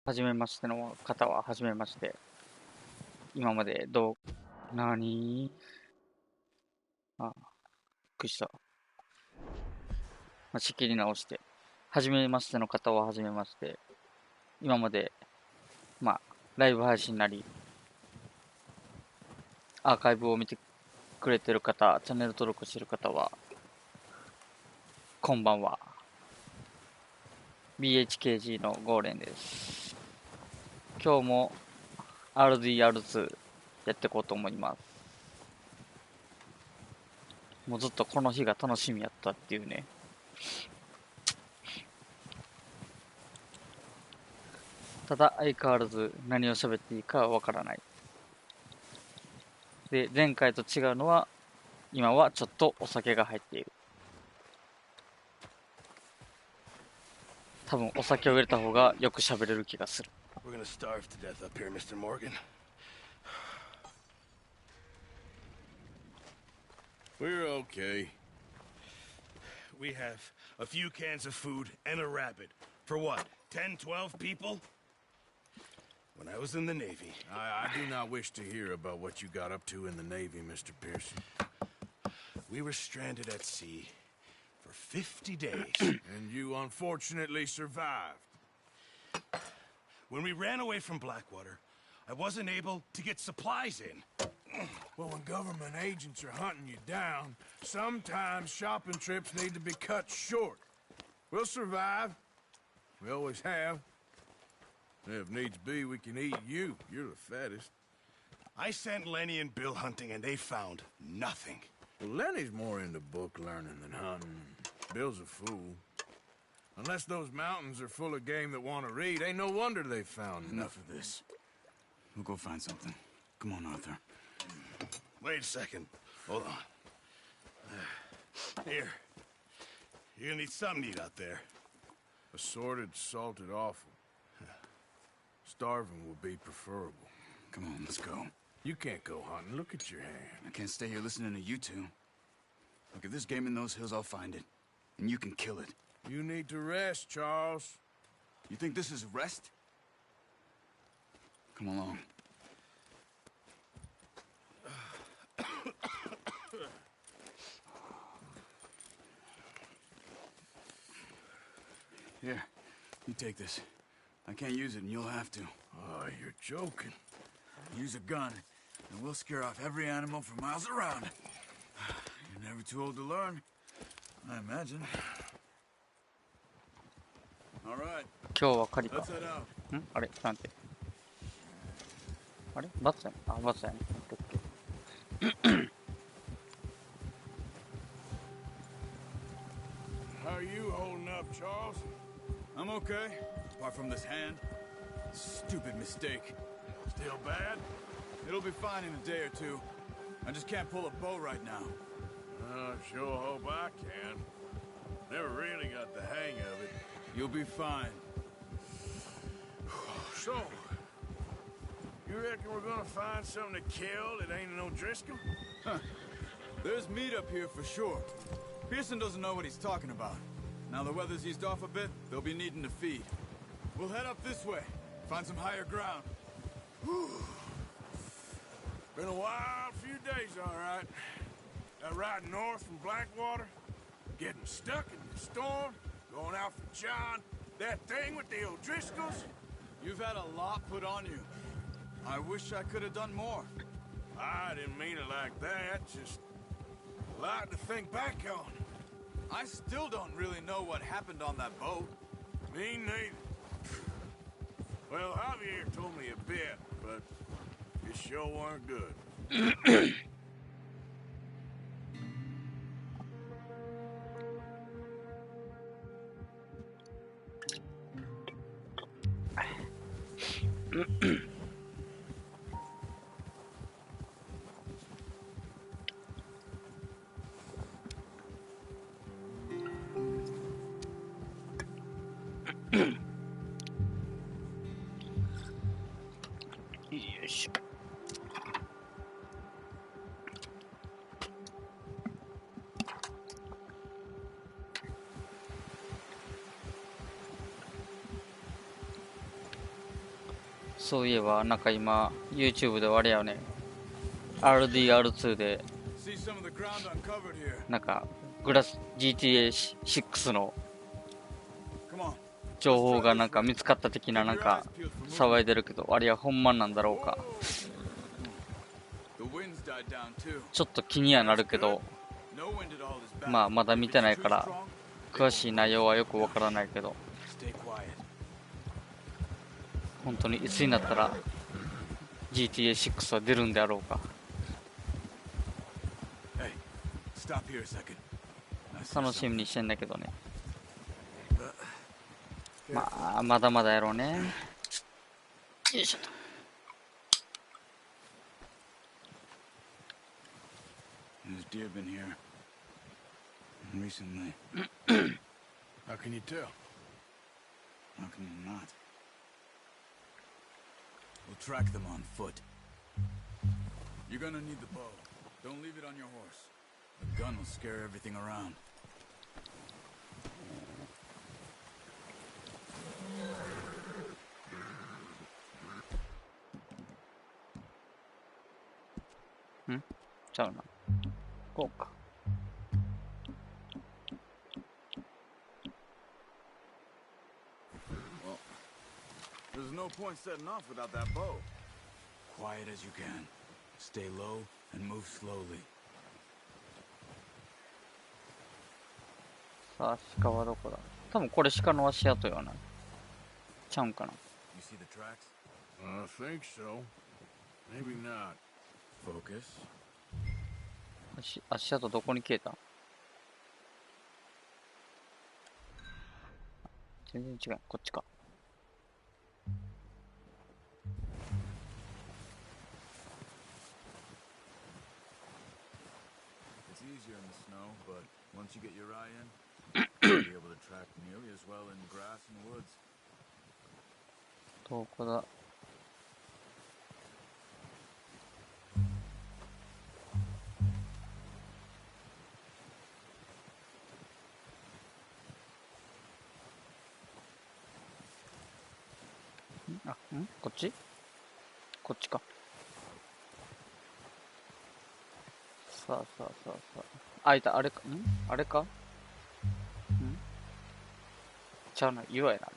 はじめましての方ははじめまして。今まで何びっくりした。仕切り直して。はじめましての方ははじめまして。今まで、ライブ配信なり、アーカイブを見てくれてる方、チャンネル登録してる方は、こんばんは。BHKG のゴーレンです。今日も RDR2 やっていこうと思います。もうずっとこの日が楽しみやったっていうね。ただ相変わらず何を喋っていいかわからない。で、前回と違うのは、今はちょっとお酒が入っている。多分お酒を入れた方がよく喋れる気がする。We're gonna starve to death up here, Mr. Morgan. We're okay. We have a few cans of food and a rabbit. For what? 10, 12 people? When I was in the Navy... I do not wish to hear about what you got up to in the Navy, Mr. Pearson. We were stranded at sea for 50 days. And you unfortunately survived. When we ran away from Blackwater, I wasn't able to get supplies in. Well, when government agents are hunting you down, sometimes shopping trips need to be cut short. We'll survive. We always have. If needs be, we can eat you. You're the fattest. I sent Lenny and Bill hunting, and they found nothing. Well, Lenny's more into book learning than hunting. Bill's a fool. Unless those mountains are full of game that want to read, ain't no wonder they found Enough of this. We'll go find something. Come on, Arthur. Wait a second. Hold on. Here. You're gonna need something to eat out there. Assorted, salted offal. Starving will be preferable. Come on, let's go. You can't go hunting. Look at your hand. I can't stay here listening to you two. Look, if there's game in those hills, I'll find it. And you can kill it. You need to rest, Charles. You think this is rest? Come along. Here, you take this. I can't use it, and you'll have to. Oh, you're joking. Use a gun, and we'll scare off every animal for miles around. You're never too old to learn, I imagine. All right. 今日は狩りか。 Let's head out. あれなんて。あれバツやね。バツやね。How are you holding up, Charles? I'm okay, apart from this hand. Stupid mistake. Still bad? It'll be fine in a day or two. I just can't pull a bow right now. I sure hope I can. Never really got the hang of it. You'll be fine. So, you reckon we're gonna find something to kill that ain't no Driscoll? Huh. There's meat up here for sure. Pearson doesn't know what he's talking about. Now the weather's eased off a bit, they'll be needing to feed. We'll head up this way, find some higher ground. Been a wild few days, all right. That ride north from Blackwater, getting stuck in the storm, going out for John, that thing with the O'Driscolls. You've had a lot put on you. I wish I could have done more. I didn't mean it like that, just a lot to think back on. I still don't really know what happened on that boat. Me neither. Well, Javier told me a bit, but it sure weren't good. そういえば、なんか今、YouTube であれやね、RDR2 で、See some of the ground uncovered here. なんか、GTA6 の Come on. 情報がなんか見つかった的ななんか騒いでるけど、あれはほんまなんだろうか。 The wind's died down too. ちょっと気にはなるけど、 No wind at all is bad. まあまだ見てないから If it's too strong, 詳しい内容はよくわからないけど、 stay quiet. 本当にいつになったら GTA6 は出るんであろうか。 Hey, stop here a second. I see 楽し something. みにしてんだけどね。まあまだまだやろうね。よいしょと。 There's deer been here recently. How can you tell? How can you not? We'll track them on foot. You're gonna need the bow. Don't leave it on your horse. The gun will scare everything around. Hmm? ちゃうな。こうか。 There's no point setting off without that bow. Quiet as you can. Stay low and move slowly. さあ、鹿はどこだ。多分これ鹿の足跡よな。ちゃうんかな。 You see the tracks? I think so. Maybe not. Focus. 足跡どこに消えた？全然違う。こっちか。 It's easier in the snow, but once you get your eye in, you'll be able to track nearly as well in grass and woods. どこだ。あ、こっち？こっちか。さあさあさあさあ。あ、いた、あれか。あれか？ちゃうな、岩やな。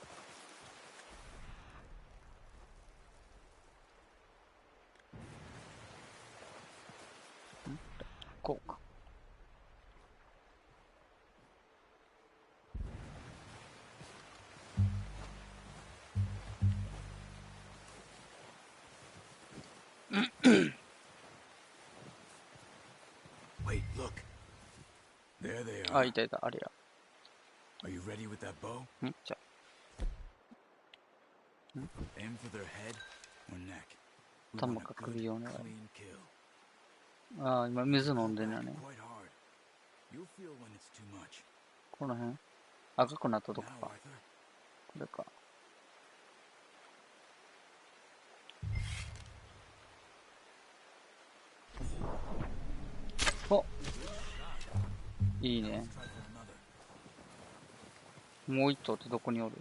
こうか。Wait, look. There they あ、 are. いたいた、あれや。 Are you ready with that bow? じゃ Aim for their head or neck. We 頭 want か a good, 首をね。 clean kill. あ、今水飲んでんの Back ね。 quite hard. You'll feel when it's too much. この辺赤くなったとこ Now, か。 Arthur. これか。お、いいね。 Try for another. もう一頭ってどこにおる？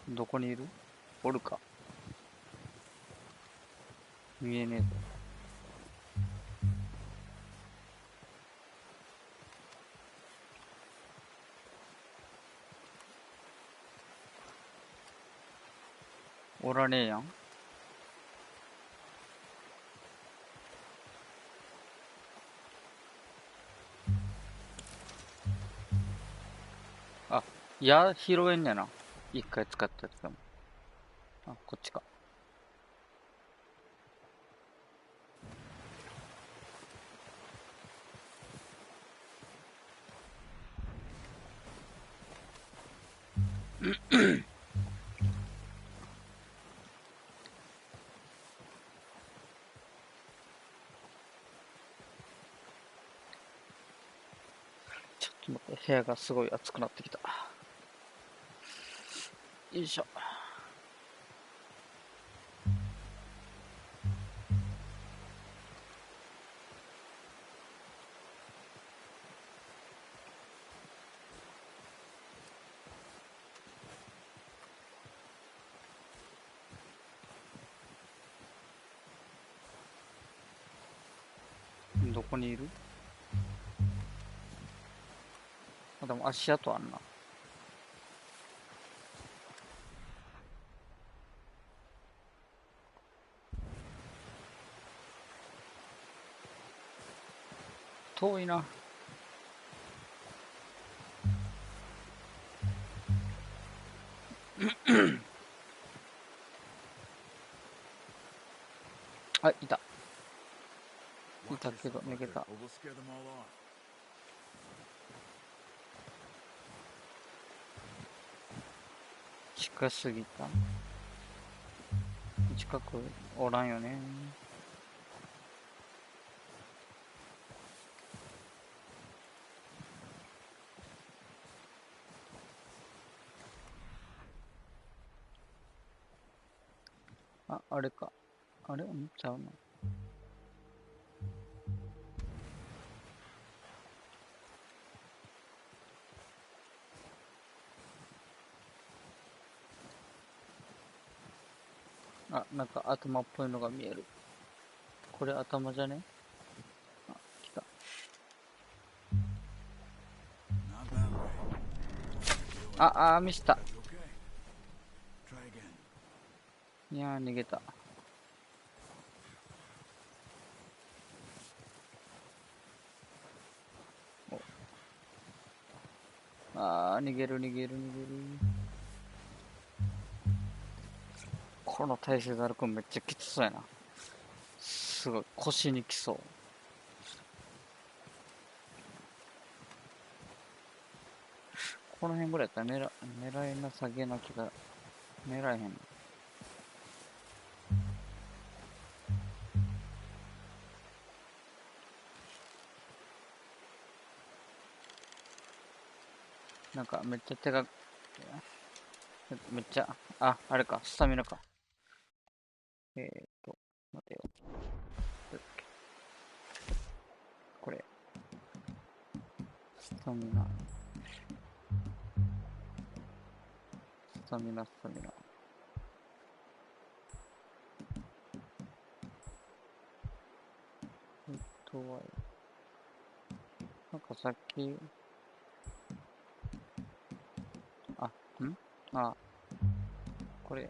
どこにいる？おるか。見えねえぞ。おらねえやん。あ、矢拾えんねやな。一回使ったやつでも。あ、こっちか。ちょっと待って、部屋がすごい暑くなってきた。よいしょ。どこにいる？あ、でも足跡あんな。遠いな。あ、いた。いたけど逃げた。近すぎた。近くおらんよね。あ、あれか。あれちゃうな。あ、なんか頭っぽいのが見える。これ頭じゃね？あ、来た。あ、ミスった。いやー、逃げた。逃げる。この体勢で歩くのめっちゃきつそうやな。すごい、腰にきそう。この辺ぐらいやったら狙いなさげな気が、狙えへん。なんかめっちゃ手が、めっちゃ、あれか、スタミナか。待てよ。これ。スタミナ。なんかさっき、これ。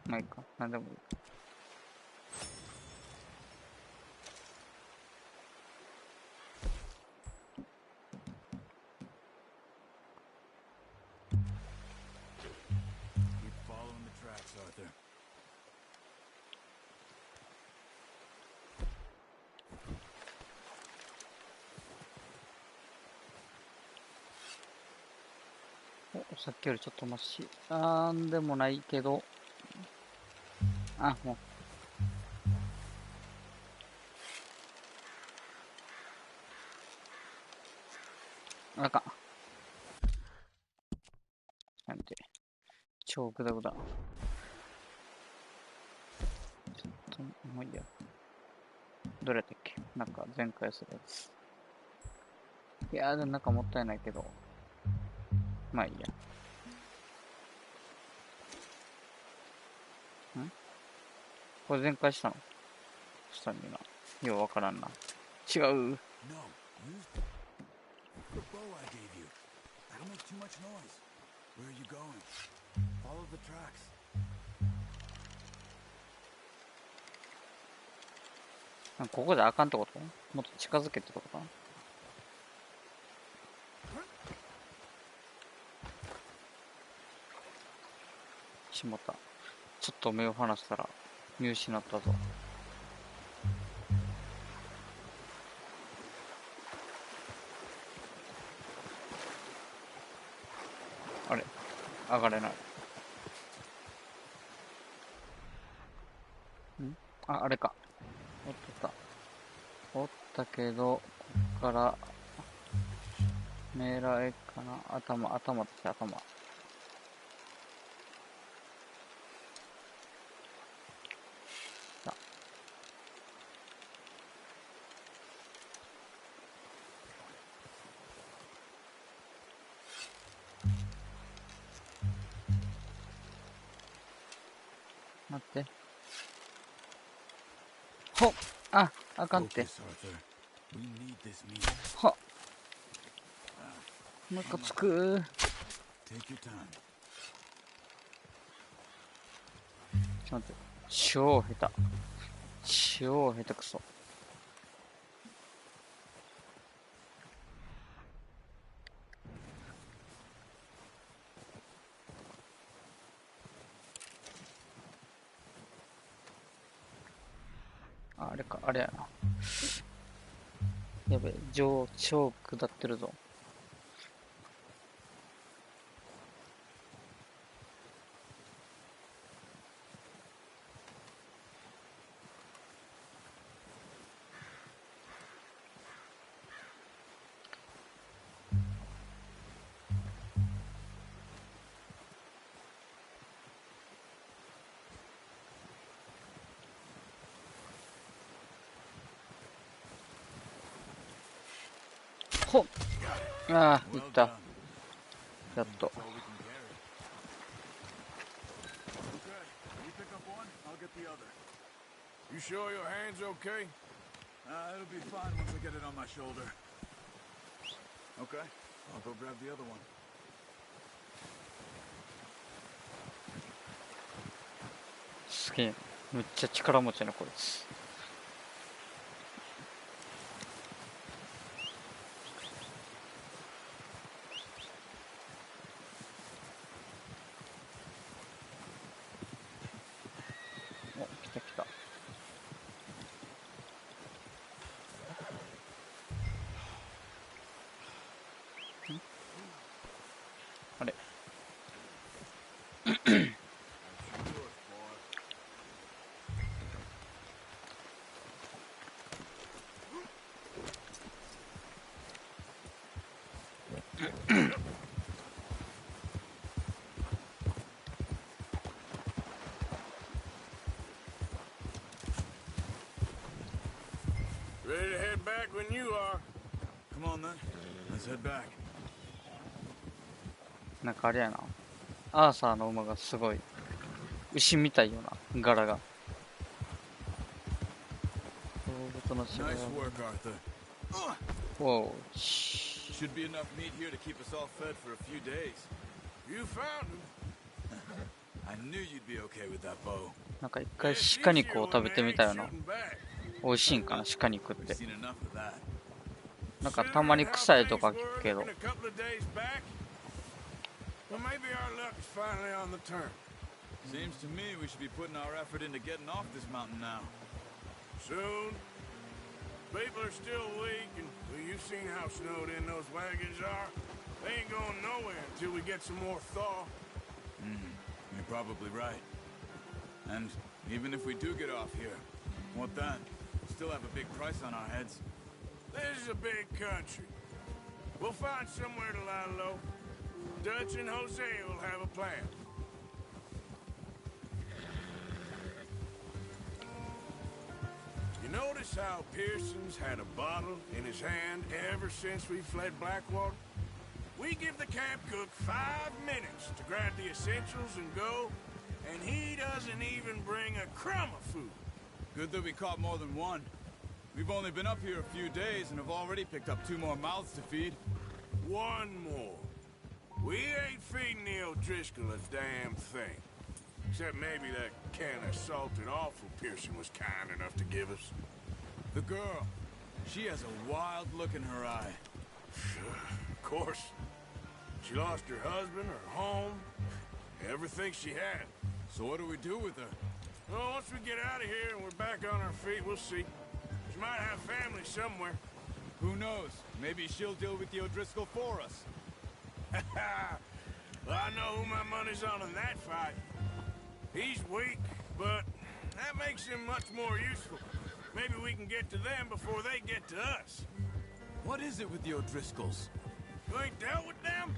まあいいか。なんでもいい。さっきよりちょっとマシ。でもないけど。もう。あかん。なんて。超グダグダ。ちょっと、もういいや。どれだっけ？なんか前回するやつ。いやでもなんかもったいないけど。まあいいや。これ全開したの？したんだな。ようわからんな。違う。ここであかんってこと？もっと近づけってことかな？しまった。ちょっと目を離したら見失ったぞ。あれ、上がれない。あれか。おったけど、こっから狙えかな。頭だし、頭。待って。ほっ、あ、あかんって。 Focus, Arthur. We need this meat. はっ、ムカつく。 Take your time. ちょっと待って、超下手、超下手くそ。あれか、あれやな。やべえ、超下ってるぞ。ほっ、ああ、いった。やっと。Okay, you pick up one, I'll get the other. You sure your hand's okay? It'll be fine once I get it on my shoulder. Okay, I'll go grab the other one. すげえ、めっちゃ力持ちやなこいつ。お、来た来た。あれ。Ready to head back when you are. Come on then, let's head back. なんかあれやな。アーサーの馬がすごい牛みたいよな、柄が。動物の違い Nice は。 work, Arthur. おう。 Should be enough meat here to keep us all fed for a few days. You found him. I knew you'd be okay with that bow. なんか一回鹿肉を食べてみたよな。 Shooting back. 美味しいんかな、鹿肉っ We've て。 seen enough of that. なんかたまに臭いとか聞くけど。 In a couple of days back. Well, maybe our luck is finally on the turn. Seems to me we should be putting our effort into getting off this mountain now. Soon. People are still weak, and well, you've seen how snowed in those wagons are. They ain't going nowhere until we get some more thaw. You're probably right. And even if we do get off here, what then? Still have a big price on our heads. This is a big country. We'll find somewhere to lie low. Dutch and Jose will have a plan. You notice how Pearson's had a bottle in his hand ever since we fled Blackwater? We give the camp cook 5 minutes to grab the essentials and go, and he doesn't even bring a crumb of food. Good that we caught more than one. We've only been up here a few days and have already picked up 2 more mouths to feed. One more. We ain't feeding the O'Driscoll a damn thing. Except maybe that can of salted offal Pearson was kind enough to give us. The girl, she has a wild look in her eye. Of course. She lost her husband, her home, everything she had. So what do we do with her? Well, once we get out of here and we're back on our feet, we'll see. She might have family somewhere. Who knows? Maybe she'll deal with the O'Driscoll for us. Well, I know who my money's on in that fight. He's weak, but that makes him much more useful. Maybe we can get to them before they get to us. What is it with the O'Driscolls? You ain't dealt with them?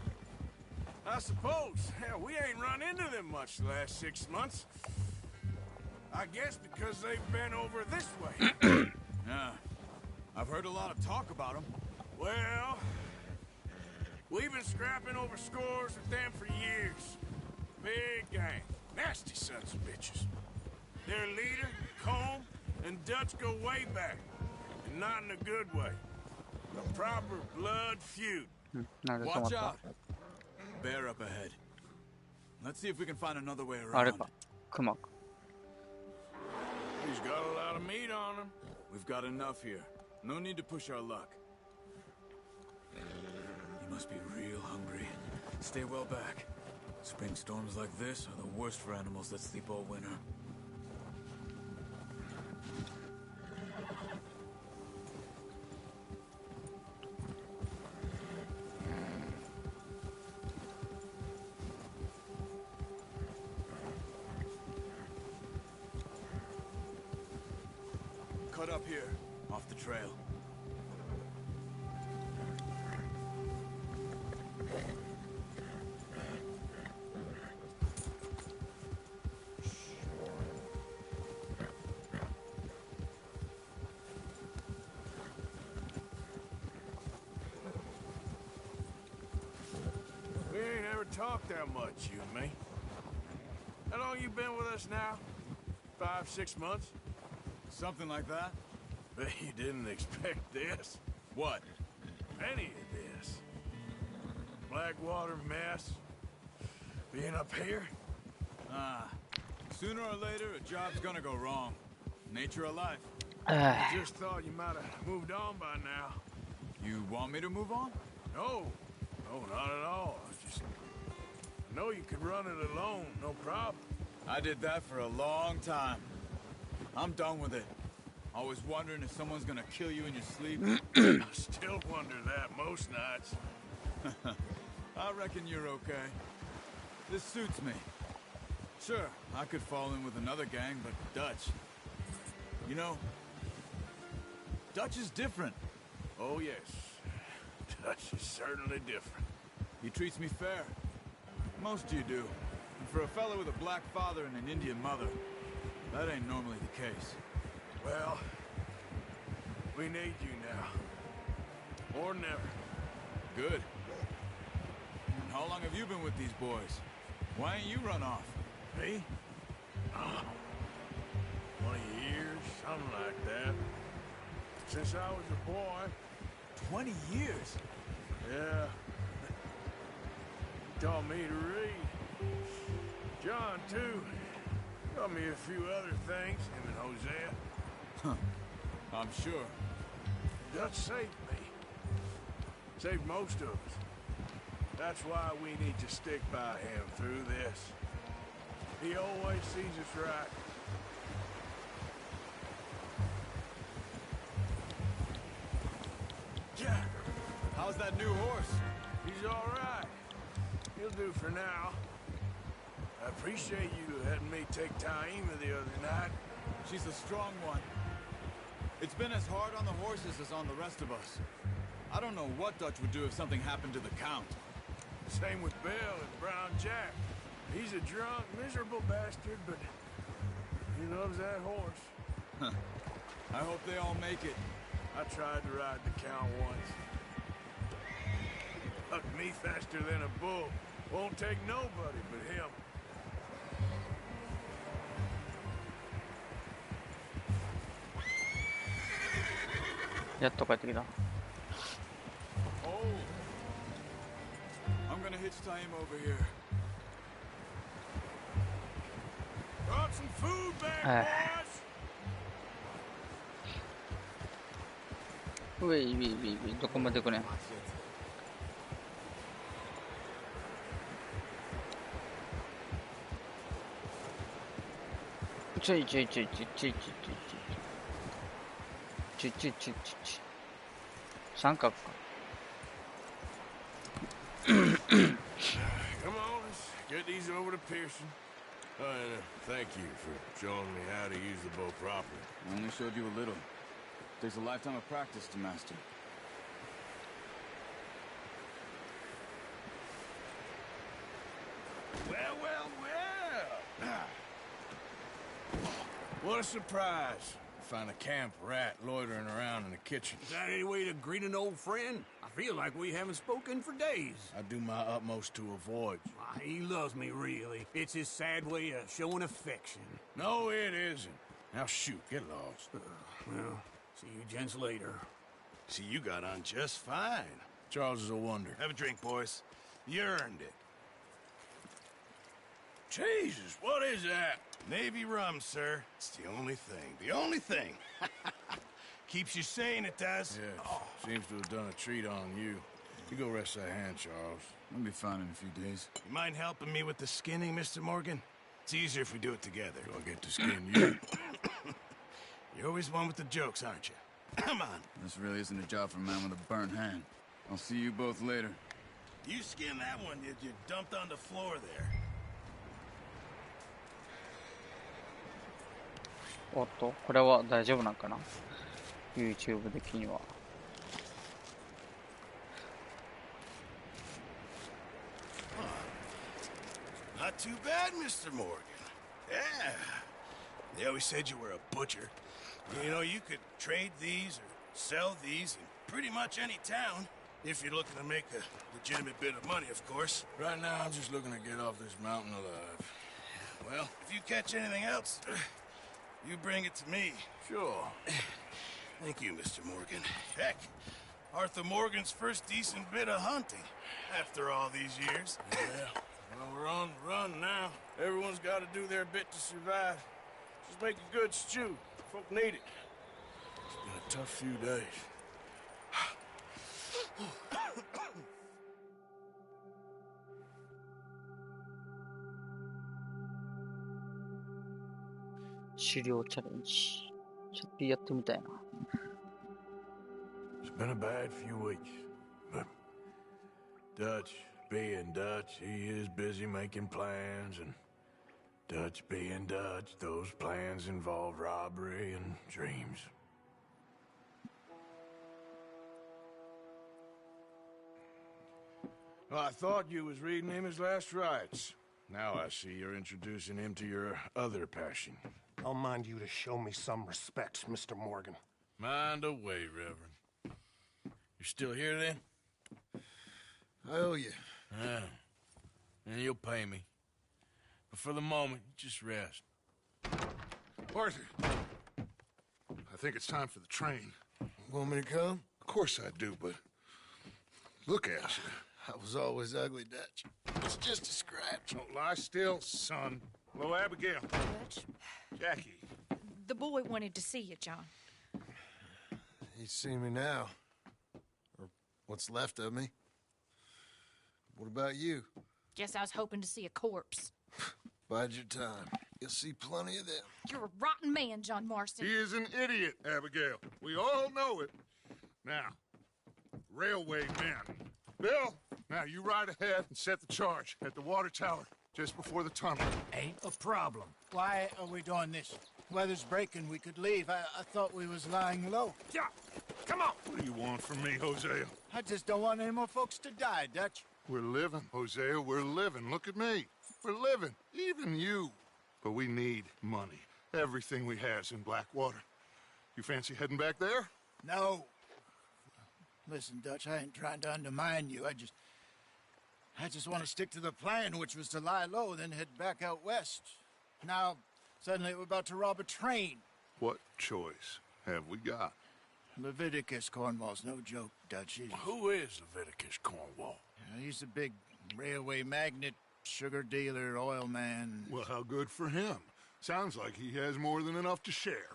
I suppose. Hell, we ain't run into them much the last 6 months. I guess because they've been over this way. Yeah. I've heard a lot of talk about them. Well, we've been scrapping over scores with them for years. Big gang. Nasty sons of bitches. Their leader, Combe, and Dutch go way back. And not in a good way. A proper blood feud. なんで止まっ Watch た out. Bear up ahead. Let's see if we can find another way あれ around. かクマか He's got a lot of meat on him. We've got enough here. No need to push our luck. You must be real hungry. Stay well back. Spring storms like this are the worst for animals that sleep all winter. Cut up here, off the trail. We ain't ever talked that much, you and me. How long you been with us now? 5, 6 months? Something like that? Bet you didn't expect this. What? Any of this. Blackwater mess. Being up here? Sooner or later, a job's gonna go wrong. Nature of life. I just thought you might have moved on by now. You want me to move on? No. No, not at all. I know you could run it alone, no problem. I did that for a long time. I'm done with it. Always wondering if someone's gonna kill you in your sleep. I still wonder that most nights. I reckon you're okay. This suits me. Sure, I could fall in with another gang, but Dutch... You know, Dutch is different. Oh, yes. Dutch is certainly different. He treats me fair. Most of you do. And for a fellow with a black father and an Indian mother, that ain't normally the case. Well, we need you now. Or never. Good. And how long have you been with these boys? Why ain't you run off? Me? 20 years, something like that. Since I was a boy. 20 years? Yeah. He taught me to read. John, too. Taught me a few other things, him and Hosea. Huh. I'm sure. Dutch saved me. Saved most of us. That's why we need to stick by him through this. He always sees us right. Yeah. How's that new horse? He's all right. He'll do for now. I appreciate you letting me take Taima the other night. She's a strong one. It's been as hard on the horses as on the rest of us. I don't know what Dutch would do if something happened to the Count. Same with Bill and Brown Jack. He's a drunk, miserable bastard, but he loves that horse. Huh. I hope they all make it. I tried to ride the Count once. Hucked me faster than a bull. Won't take nobody but him.やっと帰ってきた Oh. I'm gonna hitch Taima over here. Brought some food back, boys! ウェイウェイウェイウェイどこまで来ねんちょいちょいちょいちょいちょいちょいちょいちょいちょいちょいちょい三角か Come on, let's get these over to Pearson. And thank you for showing me how to use the bow properly. I only showed you a little. Takes a lifetime of practice to master. Well, well, well! What a surprise. find a camp rat loitering around in the kitchen. Is that any way to greet an old friend? I feel like we haven't spoken for days. I do my utmost to avoid you. Why, he loves me, really. It's his sad way of showing affection. No, it isn't. Now shoot, get lost. Well, see you gents later. See, you got on just fine. Charles is a wonder. Have a drink, boys. You earned it. Jesus, what is that? Navy rum, sir. It's the only thing. The only thing. Keeps you sane, it does. Yes, seems to have done a treat on you. You go rest that hand, Charles. I'll be fine in a few days. You mind helping me with the skinning, Mr. Morgan? It's easier if we do it together. Do I get to skin you? You're always one with the jokes, aren't you? Come on. This really isn't a job for a man with a burnt hand. I'll see you both later. You skinned that one you dumped on the floor there. おっと、これは大丈夫なんかな ?YouTube 的には。Not too bad, Mr. Morgan. Yeah. They always said you were a butcher. You know, you could trade these or sell these in pretty much any town. If you're looking to make a legitimate bit of money, of course. Right now, I'm just looking to get off this mountain alive. Well, if you catch anything else, you bring it to me. Sure. Thank you, Mr. Morgan. Heck, Arthur Morgan's first decent bit of hunting after all these years. Yeah. Well, we're on the run now. Everyone's got to do their bit to survive. Just make a good stew. Folk need it. It's been a tough few days.「狩猟チャレンジ」ちょっとやってみたいな。It's been a bad few weeks, but Dutch being Dutch, he is busy making plans, and Dutch being Dutch, those plans involve robbery and dreams. Well, I thought you was reading him his last rites. Now I see you're introducing him to your other passion. I'll mind you to show me some respect, Mr. Morgan. Mind away, Reverend. You're still here, then? I owe you. Yeah. And you'll pay me. But for the moment, just rest. Arthur, I think it's time for the train. Want me to come? Of course I do, but look at you. I was always ugly, Dutch. It's just a scratch. Don't lie still, son. Hello, Abigail. Dutch, Jackie. the boy wanted to see you, John. He's seen me now. Or what's left of me. What about you? Guess I was hoping to see a corpse. Bide your time. You'll see plenty of them. You're a rotten man, John Marston. He is an idiot, Abigail. We all know it. Now, railway men. Bill, now you ride ahead and set the charge at the water tower just before the tunnel. Ain't a problem. Why are we doing this? Weather's breaking. We could leave. I thought we was lying low. Yeah, come on. What do you want from me, Hosea? I just don't want any more folks to die, Dutch. We're living, Hosea. We're living. Look at me. We're living. Even you. But we need money. Everything we have's in Blackwater. You fancy heading back there? No. Listen, Dutch, I ain't trying to undermine you. I just want to stick to the plan, which was to lie low, then head back out west. Now, suddenly we're about to rob a train. What choice have we got? Leviticus Cornwall's no joke, Dutch. Who is Leviticus Cornwall? He's a big railway magnate, sugar dealer, oil man. Well, how good for him. Sounds like he has more than enough to share.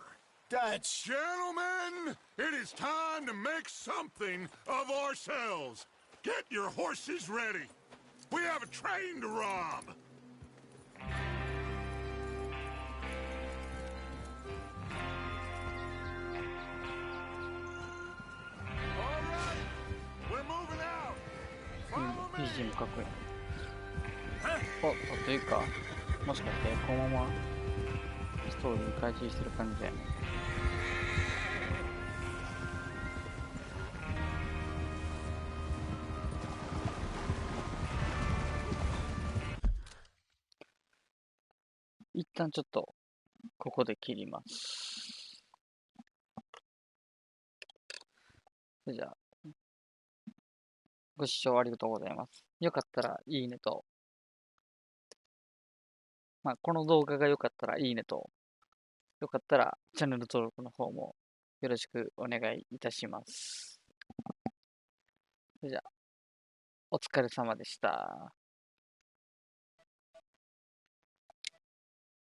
Dutch! Gentlemen, it is time to make something of ourselves. Get your horses ready. We have a train to rob. All right, we're moving out. うん、 Follow me. BGM かっこいい。おっと、というか、もしかしてこのままストーリー開始してる感じだよね。一旦ちょっとここで切ります。それじゃあ、ご視聴ありがとうございます。よかったらいいねと、この動画が良かったらいいねと、よかったらチャンネル登録の方もよろしくお願いいたします。それじゃあ、お疲れ様でした。